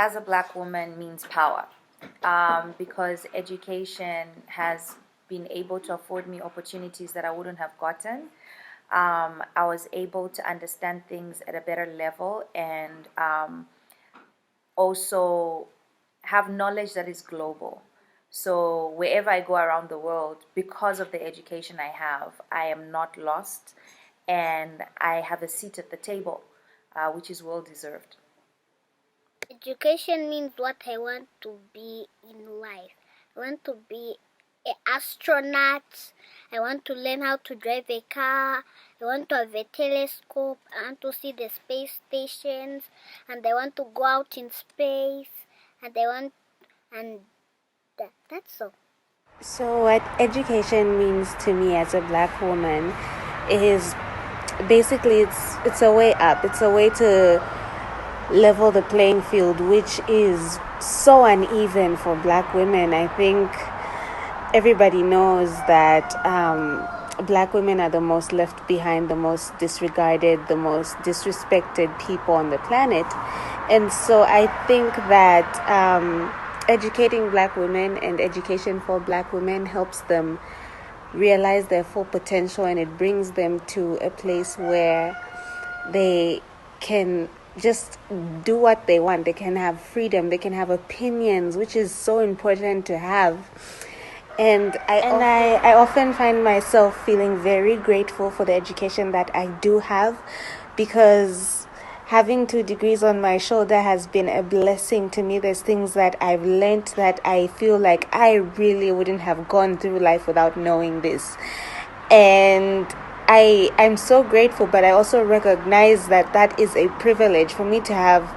as a black woman means power, because education has been able to afford me opportunities that I wouldn't have gotten. I was able to understand things at a better level, and also have knowledge that is global. So wherever I go around the world, because of the education I have, I am not lost, and I have a seat at the table, which is well deserved. Education means what I want to be in life. I want to be an astronaut. I want to learn how to drive a car. I want to have a telescope. I want to see the space stations. And I want to go out in space. And that's all. So, what education means to me as a black woman is basically it's a way up. It's a way to level the playing field, which is so uneven for black women. I think everybody knows that black women are the most left behind, the most disregarded, the most disrespected people on the planet. And so I think that educating black women and education for black women helps them realize their full potential, and it brings them to a place where they can just do what they want. They can have freedom, they can have opinions, which is so important to have. And I often find myself feeling very grateful for the education that I do have, because having 2 degrees on my shoulder has been a blessing to me. There's things that I've learned that I feel like I really wouldn't have gone through life without knowing this. And I'm so grateful, but I also recognize that that is a privilege. For me to have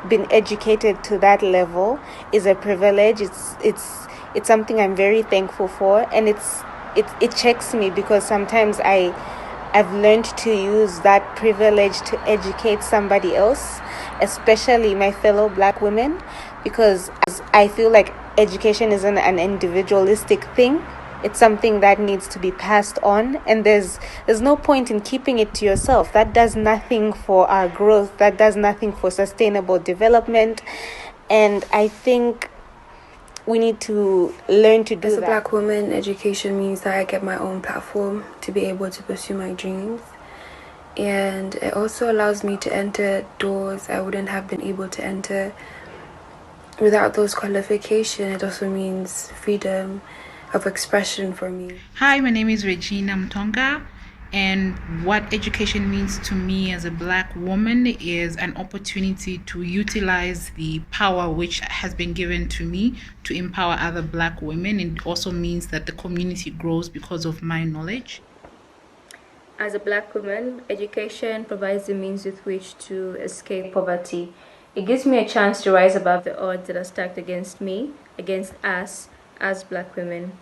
been educated to that level is a privilege. It's something I'm very thankful for, and it checks me, because sometimes I've learned to use that privilege to educate somebody else, especially my fellow black women, because I feel like education isn't an individualistic thing. It's something that needs to be passed on, and there's no point in keeping it to yourself. That does nothing for our growth. That does nothing for sustainable development. And I think we need to learn to do that. As a black woman, education means that I get my own platform to be able to pursue my dreams. And it also allows me to enter doors I wouldn't have been able to enter without those qualifications. It also means freedom of expression for me. Hi, my name is Regina Mtonga, and what education means to me as a black woman is an opportunity to utilize the power which has been given to me to empower other black women. It also means that the community grows because of my knowledge. As a black woman, education provides the means with which to escape poverty. It gives me a chance to rise above the odds that are stacked against me, against us as black women.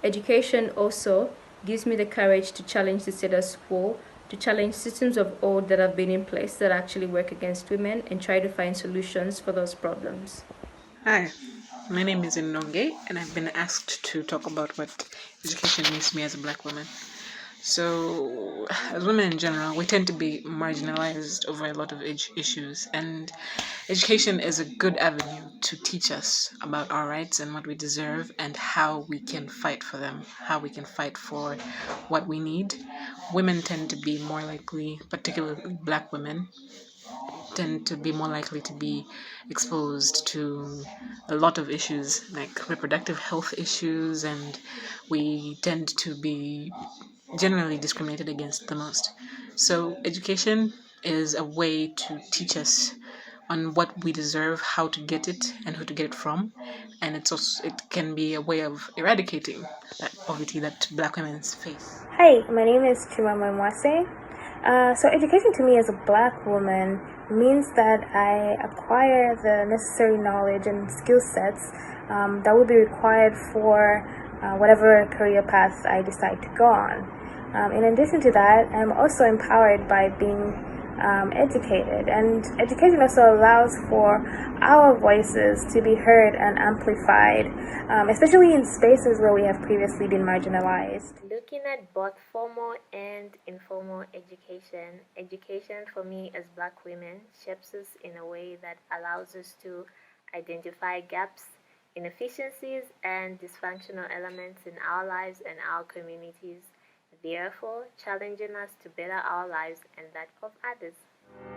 Education also gives me the courage to challenge the status quo, to challenge systems of old that have been in place that actually work against women, and try to find solutions for those problems. Hi, my name is Inonge, and I've been asked to talk about what education means to me as a black woman. So, as women in general, we tend to be marginalized over a lot of issues, and education is a good avenue to teach us about our rights and what we deserve, and how we can fight for them, how we can fight for what we need. Women tend to be more likely, particularly black women, tend to be more likely to be exposed to a lot of issues like reproductive health issues, and we tend to be generally discriminated against the most. So, education is a way to teach us on what we deserve, how to get it, and who to get it from. And it can be a way of eradicating that poverty that black women face. Hi, my name is Mwenya. So education to me as a black woman means that I acquire the necessary knowledge and skill sets that will be required for whatever career path I decide to go on. In addition to that, I'm also empowered by being educated, and education also allows for our voices to be heard and amplified, especially in spaces where we have previously been marginalized. Looking at both formal and informal education, education for me as black women shapes us in a way that allows us to identify gaps, inefficiencies, and dysfunctional elements in our lives and our communities, therefore challenging us to better our lives and that of others.